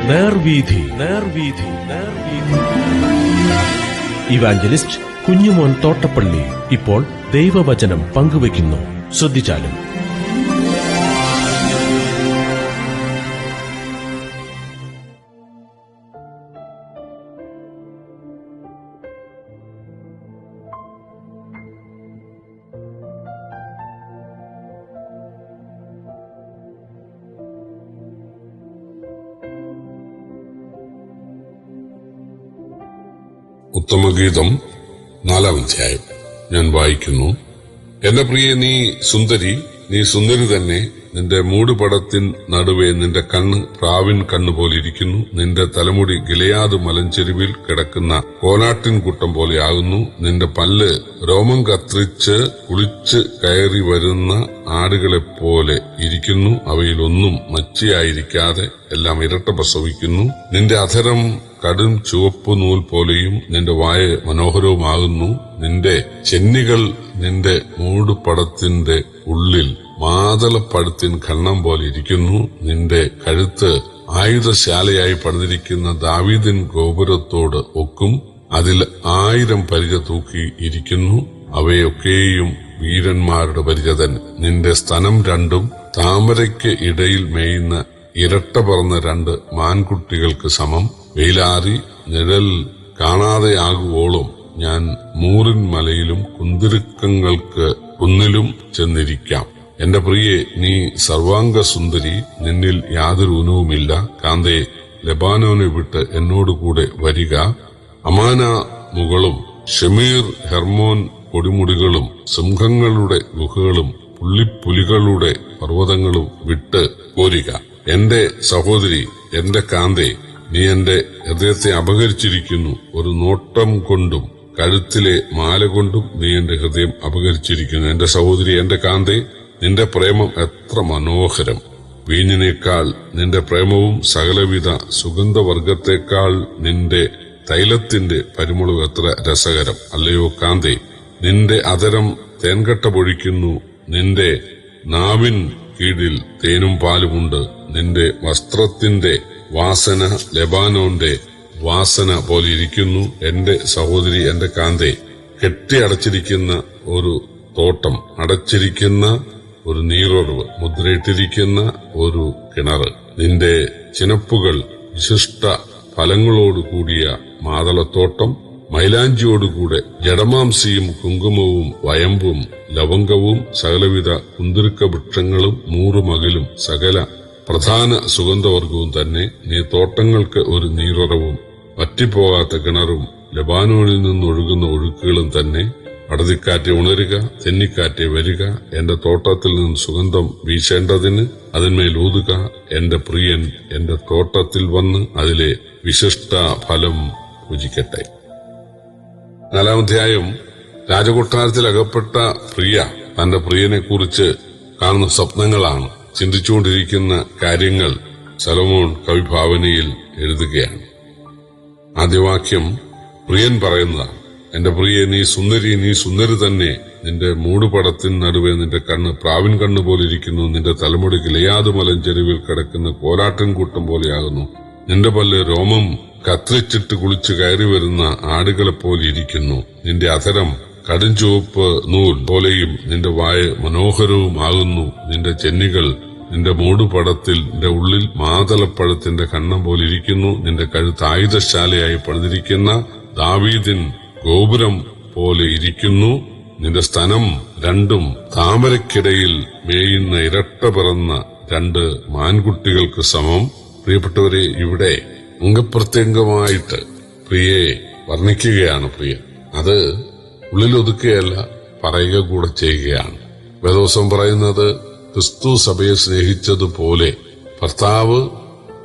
നേർവീഥി. Evangelist Kunjumon Thottappally ഇപ്പോൾ ദൈവവചനം പങ്കുവയ്ക്കുന്നു. ശ്രദ്ധിച്ചാലും. ഉത്തമഗീതം 4-ാം അധ്യായം. ഞാൻ വായിക്കുന്നു. എന്റെ പ്രിയെ, നീ സുന്ദരി, നീ സുന്ദരി തന്നെ. നിന്റെ മൂടുപടത്തിൻ നടുവേ നിന്റെ കണ്ണ് പ്രാവിൻ കണ്ണുപോലിരിക്കുന്നു. നിന്റെ തലമുടി ഗിലെയാദ് മലഞ്ചെരുവിൽ കിടക്കുന്ന കോലാട്ടിൻ കൂട്ടം പോലെയാകുന്നു. നിന്റെ പല്ല് രോമം കത്രിച്ച് കുളിച്ച് കയറി വരുന്ന ആടുകളെപ്പോലെ ഇരിക്കുന്നു. അവയിലൊന്നും മച്ചിയായിരിക്കാതെ എല്ലാം ഇരട്ട പ്രസവിക്കുന്നു. നിന്റെ അധരം കടും ചുവപ്പ് നൂൽ പോലെയും നിന്റെ വായ മനോഹരവുമാകുന്നു. നിന്റെ ചെന്നികൾ നിന്റെ മൂടുപടത്തിന്റെ ഉള്ളിൽ മാതളപ്പഴത്തിൻ ഖണ്ഡം പോലെ ഇരിക്കുന്നു. നിന്റെ കഴുത്ത് ആയുധശാലയായി പണിതിരിക്കുന്ന ദാവീദിൻ ഗോപുരത്തോട് ഒക്കും. അതിൽ 1000 പരിച തൂക്കി ഇരിക്കുന്നു. അവയൊക്കെയും വീരന്മാരുടെ പരിച തന്നെ. നിന്റെ സ്തനം രണ്ടും താമരയ്ക്ക് ഇടയിൽ മേയുന്ന ഇരട്ട പറന്ന 2 മാൻകുട്ടികൾക്ക് സമം. വെയിലാറി നിഴൽ കാണാതെയാകുവോളം ഞാൻ മൂറിൻ മലയിലും കുന്തിരുക്കങ്ങൾക്ക് കുന്നിലും ചെന്നിരിക്കാം. എന്റെ പ്രിയെ, നീ സർവാംഗ സുന്ദരി, നിന്നിൽ യാതൊരു ഊനവുമില്ല. കാന്തേ, ലെബാനോനെ വിട്ട് എന്നോടുകൂടെ വരിക. അമാന മുകളും ഷമീർ ഹെർമോൻ കൊടുമുടികളും സിംഹങ്ങളുടെ ഗുഹകളും പുള്ളിപ്പുലികളുടെ പർവ്വതങ്ങളും വിട്ട് പോരുക. എന്റെ സഹോദരി, എന്റെ കാന്തേ, നീ എന്റെ ഹൃദയത്തെ അപഹരിച്ചിരിക്കുന്നു. ഒരു നോട്ടം കൊണ്ടും കഴുത്തിലെ മാല കൊണ്ടും നീ എന്റെ ഹൃദയം അപഹരിച്ചിരിക്കുന്നു. എന്റെ സഹോദരി, എന്റെ കാന്തേ, നിന്റെ പ്രേമം എത്ര മനോഹരം! വീഞ്ഞിനേക്കാൾ നിന്റെ പ്രേമവും സകലവിധ സുഗന്ധവർഗത്തെക്കാൾ നിന്റെ തൈലത്തിന്റെ പരിമളവും എത്ര രസകരം! അല്ലയോ കാന്തേ, നിന്റെ അധരം തേൻകട്ട പൊഴിക്കുന്നു. നിന്റെ നാവിൻ കീഴിൽ തേനും പാലുമുണ്ട്. നിന്റെ വസ്ത്രത്തിന്റെ വാസന ലെബാനോന്റെ വാസന പോലെ ഇരിക്കുന്നു. എന്റെ സഹോദരി, എന്റെ കാന്തേ, കെട്ടിയടച്ചിരിക്കുന്ന ഒരു തോട്ടം, അടച്ചിരിക്കുന്ന ഒരു നീരുറവ്, മുദ്രയിട്ടിരിക്കുന്ന ഒരു കിണറ്, നിന്റെ ചിനപ്പുകൾ വിശിഷ്ട ഫലങ്ങളോടുകൂടിയ മാതളത്തോട്ടം, മൈലാഞ്ചിയോടുകൂടെ ജഡമാംസിയും കുങ്കുമവും വയമ്പും ലവംഗവും സകലവിധ കുന്തിരുക്ക വൃക്ഷങ്ങളും മൂറുമകലും സകല പ്രധാന സുഗന്ധവർഗവും തന്നെ. നീ തോട്ടങ്ങൾക്ക് ഒരു നീരുറവും വറ്റിപ്പോകാത്ത കിണറും ലെബാനോനിൽ നിന്നൊഴുകുന്ന ഒഴുക്കുകളും തന്നെ. അടതിക്കാറ്റെ ഉണരുക, തെന്നിക്കാറ്റെ വരിക. എന്റെ തോട്ടത്തിൽ നിന്ന് സുഗന്ധം വീശേണ്ടതിന് അതിന്മേൽ ഊതുക. എന്റെ പ്രിയൻ എന്റെ തോട്ടത്തിൽ വന്ന് അതിലെ വിശിഷ്ട ഫലം പൂജിക്കട്ടെ. 4-ാം അധ്യായം. രാജകൊട്ടാരത്തിൽ അകപ്പെട്ട പ്രിയ തന്റെ പ്രിയനെ കുറിച്ച് കാണുന്ന സ്വപ്നങ്ങളാണ്. ചിന്തിച്ചുകൊണ്ടിരിക്കുന്ന കാര്യങ്ങൾ സലോമോൻ കവിഭാവനയിൽ എഴുതുകയാണ്. ആദ്യവാക്യം പ്രിയൻ പറയുന്നതാണ്. എന്റെ പ്രിയെ, നീ സുന്ദരി, നീ സുന്ദരി തന്നെ. നിന്റെ മൂടുപടത്തിൻ നടുവേ നിന്റെ കണ്ണ് പ്രാവിൻ കണ്ണുപോലെ ഇരിക്കുന്നു. നിന്റെ തലമുടി ഗിലെയാദ് മലഞ്ചെരുവിൽ കിടക്കുന്ന കോലാട്ടിൻ കൂട്ടം പോലെയാകുന്നു. നിന്റെ പല്ല് രോമം കത്രിച്ചിട്ട് കുളിച്ച് കയറി വരുന്ന ആടുകളെപ്പോലെ ഇരിക്കുന്നു. നിന്റെ അധരം കടുംചുവപ്പ് നൂൽ പോലെയും നിന്റെ വായ മനോഹരവും ആകുന്നു. നിന്റെ ചെന്നികൾ നിന്റെ മൂടുപടത്തിന്റെ ഉള്ളിൽ മാതളപ്പഴത്തിന്റെ ഖണ്ഡം പോലെ ഇരിക്കുന്നു. നിന്റെ കഴുത്ത് ആയുധശാലയായി പണിതിരിക്കുന്ന ദാവീദിൻ ഗോപുരം പോലെ ഇരിക്കുന്നു. നിന്റെ സ്തനം രണ്ടും താമരയ്ക്കിടയിൽ മേയുന്ന ഇരട്ട പിറന്ന 2 മാൻകുട്ടികൾക്ക് സമം. പ്രിയപ്പെട്ടവരെ, ഇവിടെ അംഗപ്രത്യംഗമായിട്ട് പ്രിയെ വർണ്ണിക്കുകയാണ്. പ്രിയൻ അത് ഉള്ളിലൊതുക്കുകയല്ല, പറയുക കൂടെ ചെയ്യുകയാണ്. വേദോസം പറയുന്നത്, ക്രിസ്തു സഭയെ സ്നേഹിച്ചതുപോലെ ഭർത്താവ്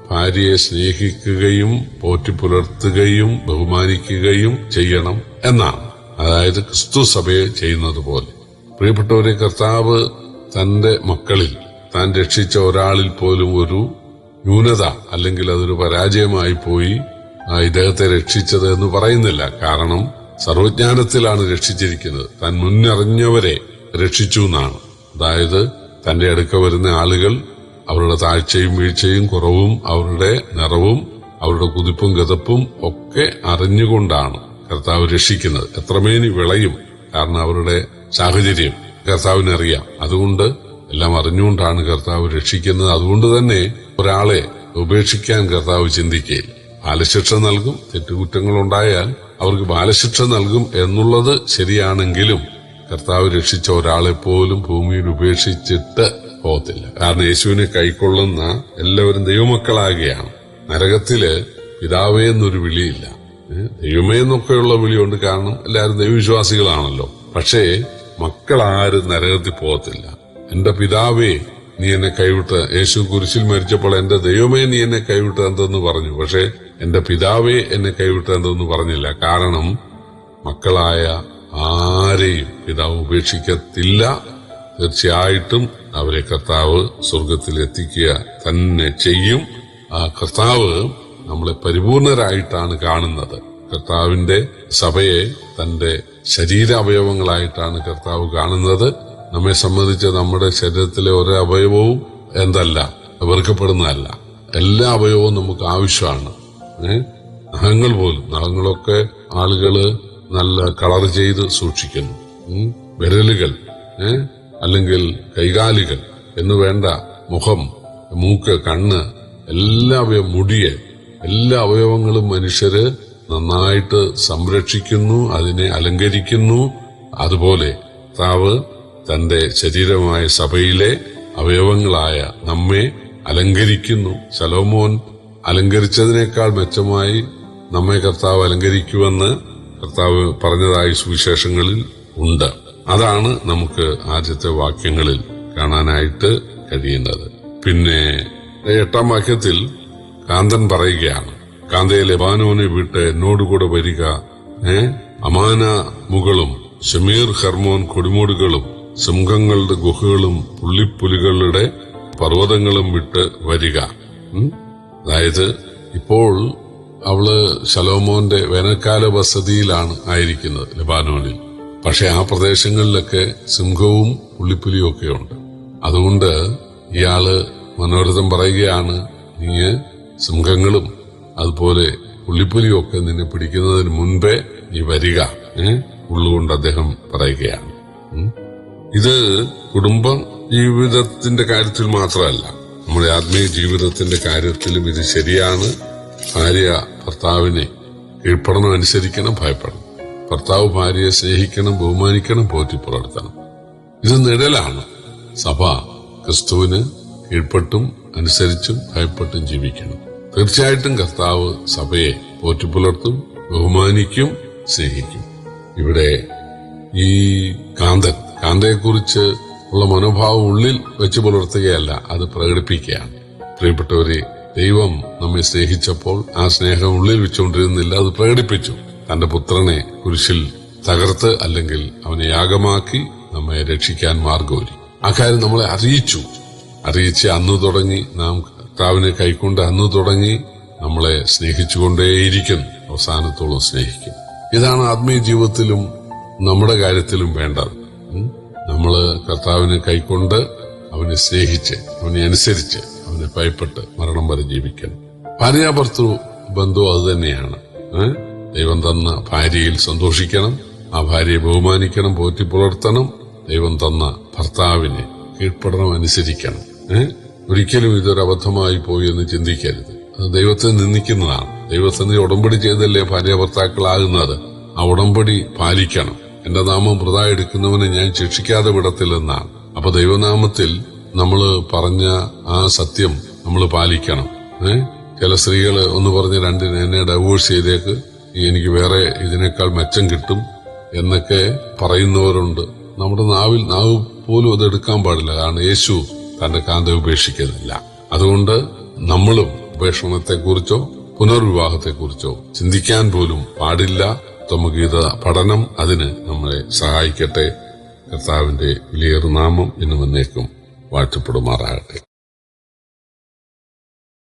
ഭാര്യയെ സ്നേഹിക്കുകയും പോറ്റിപ്പുലർത്തുകയും ബഹുമാനിക്കുകയും ചെയ്യണം എന്നാണ്. അതായത് ക്രിസ്തു സഭയെ ചെയ്യുന്നത് പോലെ. പ്രിയപ്പെട്ടവരെ, കർത്താവ് തന്റെ മക്കളിൽ താൻ രക്ഷിച്ച ഒരാളിൽ പോലും ഒരു ന്യൂനത അല്ലെങ്കിൽ അതൊരു പരാജയമായി പോയി ഇദ്ദേഹത്തെ രക്ഷിച്ചത് എന്ന് പറയുന്നില്ല. കാരണം സർവജ്ഞാനത്തിലാണ് രക്ഷിച്ചിരിക്കുന്നത്. താൻ മുന്നറിഞ്ഞവരെ രക്ഷിച്ചു എന്നാണ്. അതായത് തന്റെ അടുക്ക വരുന്ന ആളുകൾ അവരുടെ താഴ്ചയും വീഴ്ചയും കുറവും അവരുടെ നിറവും അവരുടെ കുതിപ്പും ഗതപ്പും ഒക്കെ അറിഞ്ഞുകൊണ്ടാണ് കർത്താവ് രക്ഷിക്കുന്നത്. എത്രമേനി വിളയും, കാരണം അവരുടെ സാഹചര്യം കർത്താവിനറിയാം. അതുകൊണ്ട് എല്ലാം അറിഞ്ഞുകൊണ്ടാണ് കർത്താവ് രക്ഷിക്കുന്നത്. അതുകൊണ്ട് തന്നെ ഒരാളെ ഉപേക്ഷിക്കാൻ കർത്താവ് ചിന്തിക്കുകയില്ല. ബാലശിക്ഷ നൽകും. തെറ്റുകുറ്റങ്ങൾ ഉണ്ടായാൽ അവർക്ക് ബാലശിക്ഷ നൽകും എന്നുള്ളത് ശരിയാണെങ്കിലും കർത്താവ് രക്ഷിച്ച ഒരാളെ പോലും ഭൂമിയിൽ ഉപേക്ഷിച്ചിട്ട് പോകത്തില്ല. കാരണം യേശുവിനെ കൈക്കൊള്ളുന്ന എല്ലാവരും ദൈവമക്കളാകുകയാണ്. നരകത്തില് പിതാവേ എന്നൊരു വിളിയില്ല. ദൈവമേ എന്നൊക്കെയുള്ള വിളിയുണ്ട്, കാരണം എല്ലാവരും ദൈവവിശ്വാസികളാണല്ലോ. പക്ഷേ മക്കളാരും നരകത്തിൽ പോകത്തില്ല. എന്റെ പിതാവേ നീ എന്നെ കൈവിട്ട്, യേശു കുരിശിൽ മരിച്ചപ്പോൾ എന്റെ ദൈവമേ നീ എന്നെ കൈവിട്ട് എന്തെന്ന് പറഞ്ഞു. പക്ഷെ എന്റെ പിതാവേ എന്നെ കൈവിട്ട് എന്തെന്ന് പറഞ്ഞില്ല. കാരണം മക്കളായ ആരെയും പിതാവ് ഉപേക്ഷിക്കത്തില്ല. തീർച്ചയായിട്ടും അവരെ കർത്താവ് സ്വർഗത്തിൽ എത്തിക്കുക തന്നെ ചെയ്യും. ആ കർത്താവ് നമ്മളെ പരിപൂർണരായിട്ടാണ് കാണുന്നത്. കർത്താവിന്റെ സഭയെ തന്റെ ശരീരാവയവങ്ങളായിട്ടാണ് കർത്താവ് കാണുന്നത്. നമ്മെ സംബന്ധിച്ച് നമ്മുടെ ശരീരത്തിലെ ഒരു അവയവവും എന്തല്ല, വെറുക്കപ്പെടുന്നതല്ല. എല്ലാ അവയവവും നമുക്ക് ആവശ്യമാണ്. നഖങ്ങൾ പോലും, നഖങ്ങളൊക്കെ ആളുകള് നല്ല കളർ ചെയ്ത് സൂക്ഷിക്കുന്നു. വിരലുകൾ, അല്ലെങ്കിൽ കൈകാലുകൾ എന്ന് വേണ്ട, മുഖം, മൂക്ക്, കണ്ണ്, എല്ലാ മുടിയെ, എല്ലാ അവയവങ്ങളും മനുഷ്യര് നന്നായിട്ട് സംരക്ഷിക്കുന്നു, അതിനെ അലങ്കരിക്കുന്നു. അതുപോലെ കർത്താവ് തന്റെ ശരീരമായ സഭയിലെ അവയവങ്ങളായ നമ്മെ അലങ്കരിക്കുന്നു. ശലോമോൻ അലങ്കരിച്ചതിനേക്കാൾ മെച്ചമായി നമ്മെ കർത്താവ് അലങ്കരിക്കുമെന്ന് കർത്താവ് പറഞ്ഞതായി സുവിശേഷങ്ങളിൽ ഉണ്ട്. അതാണ് നമുക്ക് ആദ്യത്തെ വാക്യങ്ങളിൽ കാണാനായിട്ട് കഴിയുന്നത്. പിന്നെ 8-ാം വാക്യത്തിൽ കാന്തൻ പറയുകയാണ്, കാന്തയെ ലെബാനോനെ വിട്ട് എന്നോടുകൂടെ വരിക, അമാന മുകളും ഷമീർ ഹെർമോൻ കൊടിമൂടുകളും സിംഹങ്ങളുടെ ഗുഹകളും പുള്ളിപ്പുലികളുടെ പർവ്വതങ്ങളും വിട്ട് വരിക. അതായത് ഇപ്പോൾ അവള് ശലോമോന്റെ വേനൽക്കാല വസതിയിലാണ് ആയിരിക്കുന്നത്, ലെബാനോനിൽ. പക്ഷെ ആ പ്രദേശങ്ങളിലൊക്കെ സിംഹവും പുള്ളിപ്പുലിയും ഒക്കെ ഉണ്ട്. അതുകൊണ്ട് ഇയാള് മനോരഥം പറയുകയാണ്, നീ സിംഹങ്ങളും അതുപോലെ പുള്ളിപ്പുലിയും ഒക്കെ നിന്നെ പിടിക്കുന്നതിന് മുൻപേ നീ വരിക. ഉള്ളുകൊണ്ട് അദ്ദേഹം പറയുകയാണ്. ഇത് കുടുംബ ജീവിതത്തിന്റെ കാര്യത്തിൽ മാത്രമല്ല, നമ്മുടെ ആത്മീയ ജീവിതത്തിന്റെ കാര്യത്തിലും ഇത് ശരിയാണ്. ഭാര്യ ഭർത്താവിനെ കീഴ്പ്പെടണം, അനുസരിക്കണം, ഭയപ്പെടണം. ഭർത്താവ് ഭാര്യയെ സ്നേഹിക്കണം, ബഹുമാനിക്കണം, പോറ്റിപ്പുലർത്തണം. ഇത് നിഴലാണ്. സഭ ക്രിസ്തുവിന് കീഴ്പ്പെട്ടും അനുസരിച്ചും ഭയപ്പെട്ടും ജീവിക്കണം. തീർച്ചയായിട്ടും കർത്താവ് സഭയെ പോറ്റിപ്പുലർത്തും, ബഹുമാനിക്കും, സ്നേഹിക്കും. ഇവിടെ ഈ കാന്തയെക്കുറിച്ച് ഉള്ള മനോഭാവം ഉള്ളിൽ വെച്ച് പുലർത്തുകയല്ല, അത് പ്രകടിപ്പിക്കുകയാണ്. പ്രിയപ്പെട്ടവരെ, ദൈവം നമ്മെ സ്നേഹിച്ചപ്പോൾ ആ സ്നേഹം ഉള്ളിൽ വെച്ചുകൊണ്ടിരുന്നില്ല, അത് പ്രകടിപ്പിച്ചു. തന്റെ പുത്രനെ കുരിശിൽ തകർത്ത്, അല്ലെങ്കിൽ അവനെ യാഗമാക്കി നമ്മെ രക്ഷിക്കാൻ മാർഗമൊരുക്കി. ആ കാര്യം നമ്മളെ അറിയിച്ച് അന്നു തുടങ്ങി, നാം കർത്താവിനെ കൈക്കൊണ്ട് അന്നു തുടങ്ങി നമ്മളെ സ്നേഹിച്ചുകൊണ്ടേയിരിക്കുന്നു, അവസാനത്തോളം സ്നേഹിക്കും. ഇതാണ് ആത്മീയ ജീവിതത്തിലും നമ്മുടെ കാര്യത്തിലും വേണ്ടത്. നമ്മള് കർത്താവിനെ കൈക്കൊണ്ട് അവനെ സ്നേഹിച്ച്, അവനെ അനുസരിച്ച്, അവനെ ഭയപ്പെട്ട് മരണം വരെ ജീവിക്കണം. ഭാര്യാഭർത്തൃ ബന്ധവും അതുതന്നെയാണ്. ദൈവം തന്ന ഭാര്യയിൽ സന്തോഷിക്കണം, ആ ഭാര്യയെ ബഹുമാനിക്കണം, പോറ്റി പുലർത്തണം. ദൈവം തന്ന ഭർത്താവിനെ കീഴ്പ്പെടണം, അനുസരിക്കണം. ഒരിക്കലും ഇതൊരു അബദ്ധമായി പോയി എന്ന് ചിന്തിക്കരുത്. അത് ദൈവത്തെ നിന്ദിക്കുന്നതാണ്. ദൈവസന്നിധി ഉടമ്പടി ചെയ്തല്ലേ ഭാര്യ ഭർത്താക്കളാകുന്നത്. ആ ഉടമ്പടി പാലിക്കണം. എന്റെ നാമം വൃഥാ എടുക്കുന്നവനെ ഞാൻ ശിക്ഷിക്കാതെ വിടത്തില്ലെന്നാണ്. അപ്പൊ ദൈവനാമത്തിൽ നമ്മള് പറഞ്ഞ ആ സത്യം നമ്മൾ പാലിക്കണം. ചില സ്ത്രീകള് ഒന്ന് പറഞ്ഞ് എന്നെ ഡൈവോഴ്സ് ചെയ്തേക്ക്, എനിക്ക് വേറെ ഇതിനേക്കാൾ മെച്ചം കിട്ടും എന്നൊക്കെ പറയുന്നവരുണ്ട്. നമ്മുടെ നാവ് പോലും അത് എടുക്കാൻ പാടില്ല. കാരണം യേശു തന്റെ കാന്തയെ ഉപേക്ഷിക്കുന്നില്ല. അതുകൊണ്ട് നമ്മളും ഉപേക്ഷണത്തെക്കുറിച്ചോ പുനർവിവാഹത്തെക്കുറിച്ചോ ചിന്തിക്കാൻ പോലും പാടില്ല. ത്വമഗീത പഠനം അതിന് നമ്മളെ സഹായിക്കട്ടെ. കർത്താവിന്റെ വിലയേറും നാമം ഇന്നും എന്നേക്കും വാഴ്ത്തപ്പെടുമാറാകട്ടെ.